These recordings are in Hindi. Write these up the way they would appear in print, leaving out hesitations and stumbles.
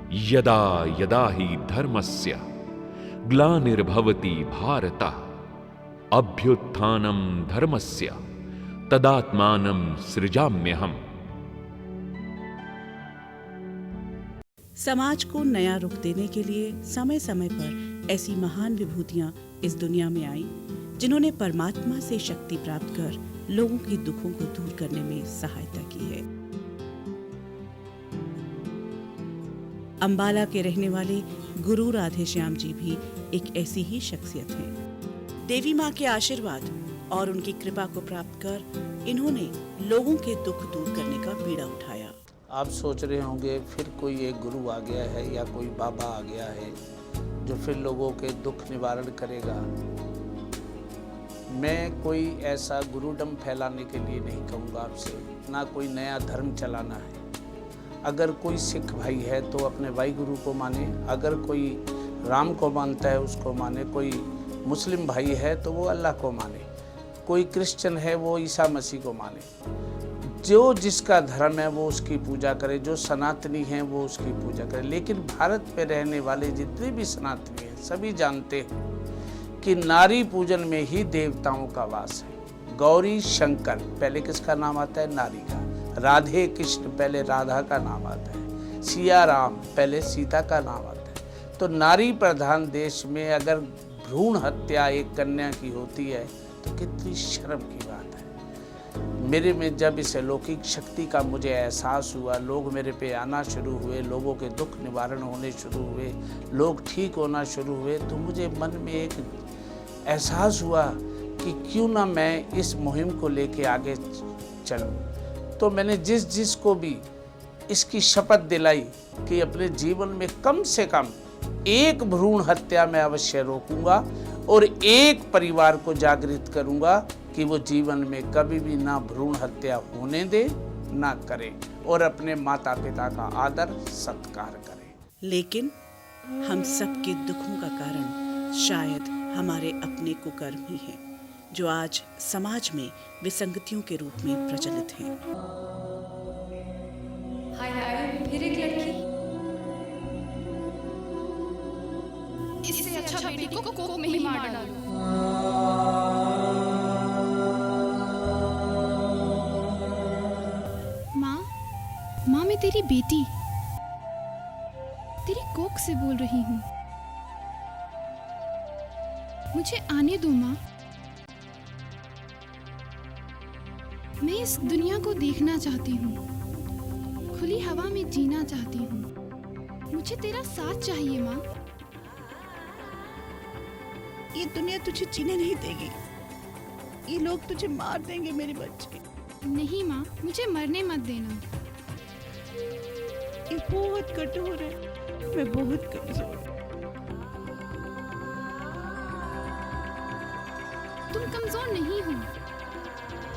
यदा यदा हि धर्मस्य ग्लानिर्भवति भारत अभ्युत्थानं धर्मस्य तदात्मानं सृजाम्यहम्। समाज को नया रुख देने के लिए समय समय पर ऐसी महान विभूतियां इस दुनिया में आई जिन्होंने परमात्मा से शक्ति प्राप्त कर लोगों के दुखों को दूर करने में सहायता की है। अंबाला के रहने वाले गुरु राधेश्याम जी भी एक ऐसी ही शख्सियत हैं। देवी माँ के आशीर्वाद और उनकी कृपा को प्राप्त कर इन्होंने लोगों के दुख दूर करने का बीड़ा उठाया। आप सोच रहे होंगे फिर कोई एक गुरु आ गया है या कोई बाबा आ गया है जो फिर लोगों के दुख निवारण करेगा। मैं कोई ऐसा गुरुडम फैलाने के लिए नहीं कहूँगा आपसे, ना कोई नया धर्म चलाना है। अगर कोई सिख भाई है तो अपने भाई गुरु को माने, अगर कोई राम को मानता है उसको माने, कोई मुस्लिम भाई है तो वो अल्लाह को माने, कोई क्रिश्चियन है वो ईसा मसीह को माने। जो जिसका धर्म है वो उसकी पूजा करे, जो सनातनी हैं वो उसकी पूजा करे। लेकिन भारत में रहने वाले जितने भी सनातनी हैं सभी जानते हैं कि नारी पूजन में ही देवताओं का वास है। गौरी शंकर पहले किसका नाम आता है? नारी का। राधे कृष्ण पहले राधा का नाम आता है। सिया राम पहले सीता का नाम आता है। तो नारी प्रधान देश में अगर भ्रूण हत्या एक कन्या की होती है तो कितनी शर्म की बात है। मेरे में जब इस अलौकिक शक्ति का मुझे एहसास हुआ, लोग मेरे पे आना शुरू हुए, लोगों के दुख निवारण होने शुरू हुए, लोग ठीक होना शुरू हुए, तो मुझे मन में एक एहसास हुआ कि क्यों ना मैं इस मुहिम को लेके आगे चलूं। तो मैंने जिस को भी इसकी शपथ दिलाई कि अपने जीवन में कम से कम एक भ्रूण हत्या मैं अवश्य रोकूंगा और एक परिवार को जागृत करूंगा कि वो जीवन में कभी भी ना भ्रूण हत्या होने दे, ना करे, और अपने माता पिता का आदर सत्कार करे। लेकिन हम सबके दुखों का कारण शायद हमारे अपने कुकर्म ही हैं, जो आज समाज में विसंगतियों के रूप में प्रचलित हैं। हाय हाय, फिर एक लड़की। इससे अच्छा बेटी को कोक में ही मार डालो। माँ मैं तेरी बेटी, तेरी कोक से बोल रही हूँ। मुझे आने दो माँ, मैं इस दुनिया को देखना चाहती हूँ, खुली हवा में जीना चाहती हूँ। मुझे तेरा साथ चाहिए माँ। ये दुनिया तुझे जीने नहीं देगी, ये लोग तुझे मार देंगे मेरे बच्चे। नहीं माँ, मुझे मरने मत देना। ये बहुत कठोर है, मैं बहुत कमजोर हूँ। तुम कमजोर नहीं हो,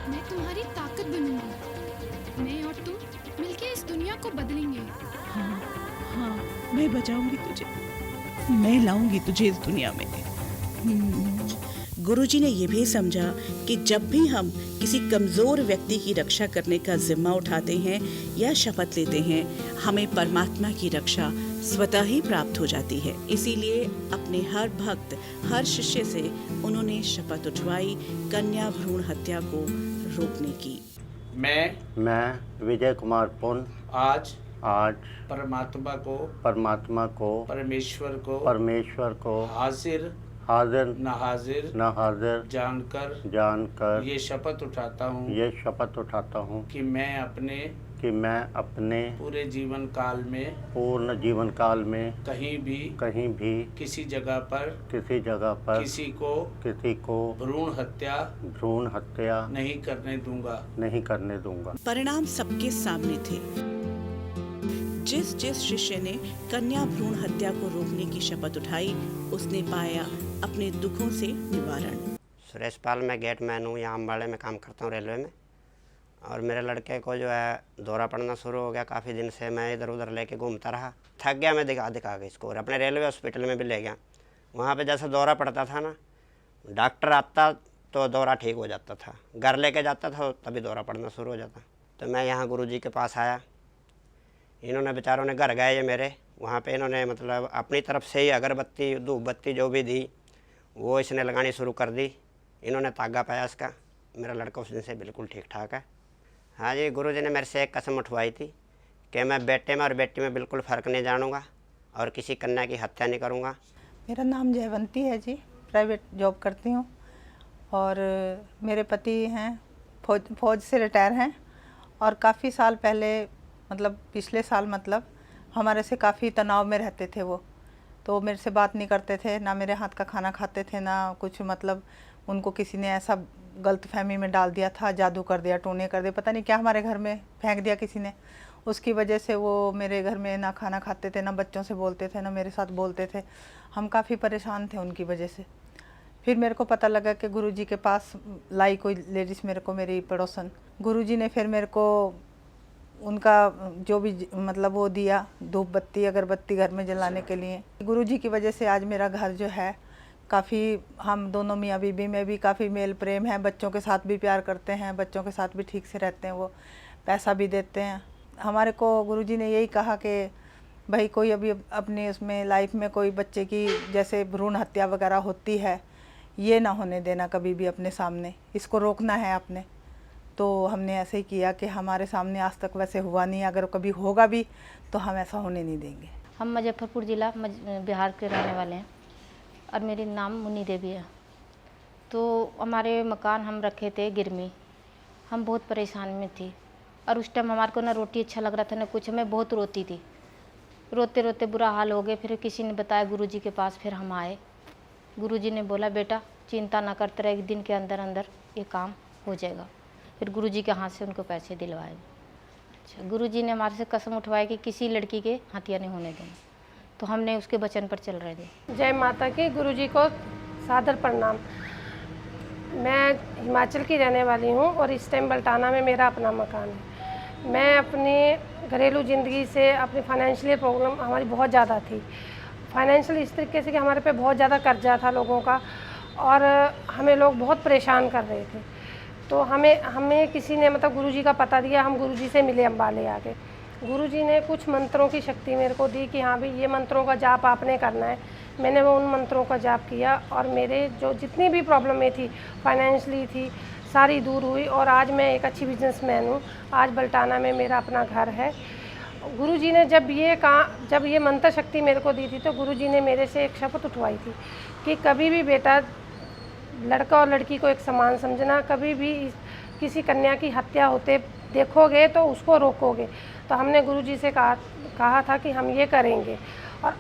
मैं तुम्हारी ताकत बनूंगी। मैं और तुम मिलके इस दुनिया को बदलेंगे। हाँ, मैं बचाऊंगी तुझे, मैं लाऊंगी तुझे इस दुनिया में। गुरुजी ने यह भी समझा कि जब भी हम किसी कमजोर व्यक्ति की रक्षा करने का जिम्मा उठाते हैं या शपथ लेते हैं, हमें परमात्मा की रक्षा स्वतः ही प्राप्त हो जाती है। इसीलिए अपने हर भक्त, हर शिष्य से उन्होंने शपथ उठवाई कन्या भ्रूण हत्या को रोकने की। मैं विजय कुमार पुन आज परमात्मा को परमेश्वर को हाजिर न हाजिर जानकर ये शपथ उठाता हूँ कि मैं अपने पूरे जीवन काल में कहीं भी किसी जगह पर किसी को भ्रूण हत्या नहीं करने दूंगा। परिणाम सबके सामने थे। जिस शिष्य ने कन्या भ्रूण हत्या को रोकने की शपथ उठाई, उसने पाया अपने दुखों से निवारण। सुरेश पाल, मैं गेट मैन हूँ, यहाँ अम्बाड़े में काम करता हूँ रेलवे में। और मेरे लड़के को जो है दौरा पड़ना शुरू हो गया। काफ़ी दिन से मैं इधर उधर लेके घूमता रहा, थक गया। मैं दिखा के इसको और अपने रेलवे हॉस्पिटल में भी ले गया। वहाँ पे जैसे दौरा पड़ता था ना, डॉक्टर आता तो दौरा ठीक हो जाता था, घर लेके जाता था तभी दौरा पड़ना शुरू हो जाता। तो मैं यहाँ गुरुजी के पास आया, इन्होंने बेचारों ने घर गए ये मेरे, वहाँ पे इन्होंने मतलब अपनी तरफ से ही अगरबत्ती धूप बत्ती जो भी दी वो इसने लगानी शुरू कर दी। इन्होंने तागा पाया इसका, मेरा लड़का उस दिन से बिल्कुल ठीक ठाक है। हाँ जी, गुरुजी ने मेरे से एक कसम उठवाई थी कि मैं बेटे में और बेटी में बिल्कुल फ़र्क नहीं जानूँगा और किसी कन्या की हत्या नहीं करूँगा। मेरा नाम जयवंती है जी, प्राइवेट जॉब करती हूँ और मेरे पति हैं फौज से रिटायर हैं और काफ़ी साल पहले मतलब पिछले साल मतलब हमारे से काफ़ी तनाव में रहते थे वो। तो मेरे से बात नहीं करते थे, ना मेरे हाथ का खाना खाते थे, ना कुछ मतलब उनको किसी ने ऐसा गलतफहमी में डाल दिया था, जादू कर दिया, टोने कर दिया, पता नहीं क्या हमारे घर में फेंक दिया किसी ने। उसकी वजह से वो मेरे घर में ना खाना खाते थे, ना बच्चों से बोलते थे, ना मेरे साथ बोलते थे। हम काफ़ी परेशान थे उनकी वजह से। फिर मेरे को पता लगा कि गुरुजी के पास लाई कोई लेडीज़ मेरे को, मेरी पड़ोसन। गुरुजी ने फिर मेरे को उनका जो भी मतलब वो दिया, धूप बत्ती अगरबत्ती घर में जलाने के लिए। गुरुजी की वजह से आज मेरा घर जो है काफ़ी, हम दोनों मियाँ बीबी में भी काफ़ी मेल प्रेम है, बच्चों के साथ भी प्यार करते हैं, बच्चों के साथ भी ठीक से रहते हैं, वो पैसा भी देते हैं। हमारे को गुरुजी ने यही कहा कि भाई कोई अभी अपनी उसमें लाइफ में कोई बच्चे की जैसे भ्रूण हत्या वगैरह होती है, ये ना होने देना कभी भी अपने सामने, इसको रोकना है आपने। तो हमने ऐसे ही किया कि हमारे सामने आज तक वैसे हुआ नहीं, अगर कभी होगा भी तो हम ऐसा होने नहीं देंगे। हम मुजफ्फरपुर ज़िला बिहार के रहने वाले हैं और मेरी नाम मुन्नी देवी है। तो हमारे मकान हम रखे थे गिरमी, हम बहुत परेशान में थी और उस टाइम हमारे को ना रोटी अच्छा लग रहा था ना कुछ, मैं बहुत रोती थी, रोते रोते बुरा हाल हो गया। फिर किसी ने बताया गुरुजी के पास, फिर हम आए। गुरुजी ने बोला बेटा चिंता ना करते रहे, एक दिन के अंदर अंदर ये काम हो जाएगा। फिर गुरुजी के हाथ से उनको पैसे दिलवाए। अच्छा, गुरुजी ने हमारे से कसम उठवाई कि किसी लड़की के हत्या नहीं होने देना, तो हमने उसके वचन पर चल रहे थे। जय माता की। गुरुजी को सादर प्रणाम। मैं हिमाचल की रहने वाली हूँ और इस टाइम बल्टाना में मेरा अपना मकान है। मैं अपनी घरेलू ज़िंदगी से अपनी फाइनेंशियल प्रॉब्लम हमारी बहुत ज़्यादा थी। फाइनेंशियल इस तरीके से कि हमारे पे बहुत ज़्यादा कर्जा था लोगों का और हमें लोग बहुत परेशान कर रहे थे। तो हमें किसी ने मतलब गुरुजी का पता दिया, हम गुरुजी से मिले अम्बाले आके। गुरुजी ने कुछ मंत्रों की शक्ति मेरे को दी कि हाँ भाई ये मंत्रों का जाप आपने करना है। मैंने वो उन मंत्रों का जाप किया और मेरे जो जितनी भी प्रॉब्लमें थी, फाइनेंशियली थी, सारी दूर हुई और आज मैं एक अच्छी बिजनेसमैन हूँ। आज बल्टाना में मेरा अपना घर है। गुरुजी ने जब ये मंत्र शक्ति मेरे को दी थी तो गुरुजी ने मेरे से एक शपथ उठवाई थी कि कभी भी बेटा लड़का और लड़की को एक समान समझना, कभी भी किसी कन्या की हत्या होते देखोगे तो उसको रोकोगे। तो हमने गुरुजी से कहा था कि हम ये करेंगे और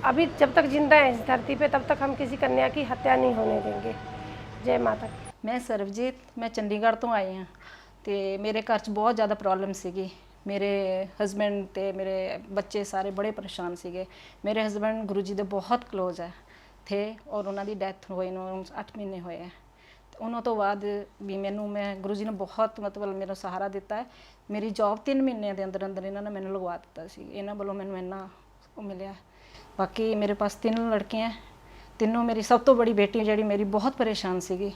अभी जब तक जिंदा हैं इस धरती पे तब तक हम किसी कन्या की हत्या नहीं होने देंगे। जय माता। मैं सरबजीत, मैं चंडीगढ़ तो आई हाँ। तो मेरे घर च बहुत ज़्यादा प्रॉब्लम सीगी। मेरे हस्बैंड ते मेरे बच्चे सारे बड़े परेशान सीगे। मेरे हस्बैंड गुरुजी दे बहुत क्लोज है थे और उन्हों की डैथ होई ਨੂੰ 8 महीने होए है। उन्हों तो बाद भी मैं गुरुजी ने बहुत मतलब मेरा सहारा दिता है। मेरी जॉब 3 महीने के अंदर अंदर इन्होंने मैंने लगवा दिता सी। इन्हों वालों मैंने इन्ना मिले। बाकी मेरे पास 3 लड़कियां, तीनों मेरी सब तो बड़ी बेटी जी मेरी बहुत परेशान सी,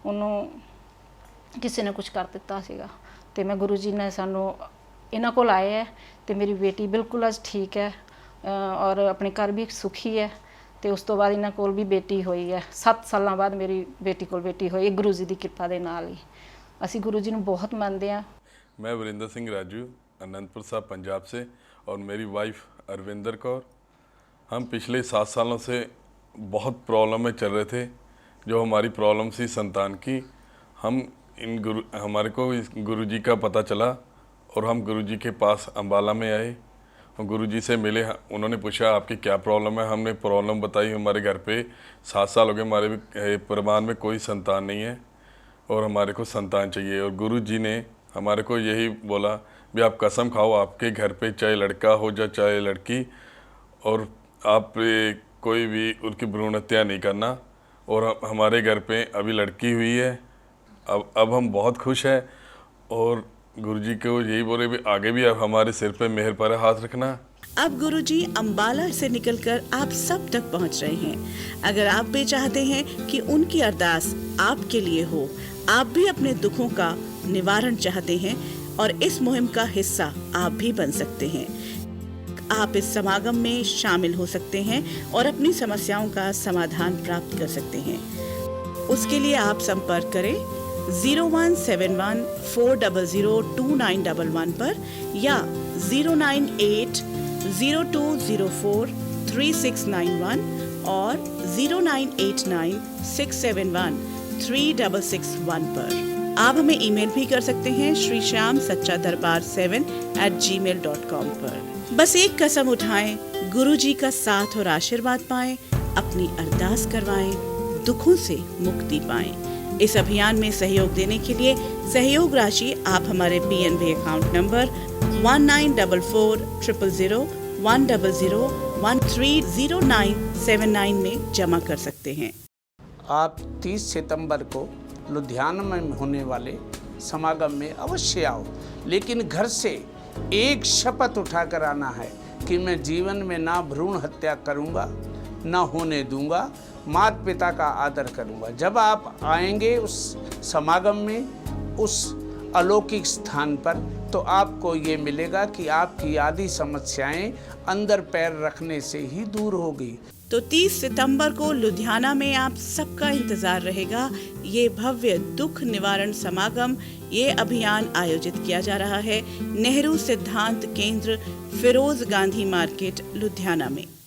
उन्होंने किसी ने कुछ कर दिता सीगा। तो मैं गुरुजी ने सानू इन्हों को आए है तो मेरी बेटी बिल्कुल अज ठीक है और अपने घर भी सुखी है। तो उस तो बाद इन्हों को भी बेटी हुई है। 7 साल बाद मेरी बेटी को बेटी हुई, गुरु जी की कृपा के नाल ही। असी गुरु जी को बहुत मानते हैं। मैं वरिंदर सिंह राजू, अनंतपुर साहब पंजाब से, और मेरी वाइफ अरविंदर कौर। हम पिछले 7 सालों से बहुत प्रॉब्लम में चल रहे थे। जो हमारी प्रॉब्लम सी संतान की, हमारे को इस गुरु जी का पता चला और हम गुरु जी के पास अम्बाला में आए। गुरु जी से मिले। उन्होंने पूछा आपकी क्या प्रॉब्लम है। हमने प्रॉब्लम बताई। हमारे घर पे 7 साल हो गए, हमारे परिवार में कोई संतान नहीं है और हमारे को संतान चाहिए। और गुरु जी ने हमारे को यही बोला भी आप कसम खाओ आपके घर पे चाहे लड़का हो या चाहे लड़की, और आप कोई भी उनकी भ्रूण हत्या नहीं करना। और हमारे घर पे अभी लड़की हुई है। अब हम बहुत खुश हैं और गुरुजी को यही बोले भी आगे भी अब हमारे सिर पे मेहर पर हाथ रखना। अब गुरुजी अम्बाला से निकलकर आप सब तक पहुंच रहे हैं। अगर आप भी चाहते हैं कि उनकी अरदास आपके लिए हो, आप भी अपने दुखों का निवारण चाहते हैं, और इस मुहिम का हिस्सा आप भी बन सकते हैं। आप इस समागम में शामिल हो सकते हैं और अपनी समस्याओं का समाधान प्राप्त कर सकते हैं। उसके लिए आप संपर्क करें 0171-400-2911 पर या 098-0204-3691 और 0989-671-3661 पर। आप हमें ईमेल भी कर सकते हैं shrishyamsachchadarbar7@gmail.com पर। बस एक कसम उठाएं, गुरु जी का साथ और आशीर्वाद पाएं, अपनी अरदास करवाएं, दुखों से मुक्ति पाएं। इस अभियान में सहयोग देने के लिए सहयोग राशि आप हमारे PNB अकाउंट नंबर 1944-00100130979 में जमा कर सकते हैं। आप 30 सितंबर को लुधियाना में होने वाले समागम में अवश्य आओ, लेकिन घर से एक शपथ उठाकर आना है कि मैं जीवन में ना भ्रूण हत्या करूंगा, ना होने दूंगा, माता पिता का आदर करूंगा। जब आप आएंगे उस समागम में, उस अलौकिक स्थान पर, तो आपको ये मिलेगा कि आपकी आदि समस्याएं अंदर पैर रखने से ही दूर होगी। तो 30 सितंबर को लुधियाना में आप सबका इंतजार रहेगा। ये भव्य दुख निवारण समागम, ये अभियान आयोजित किया जा रहा है नेहरू सिद्धांत केंद्र, फिरोज गांधी मार्केट, लुधियाना में।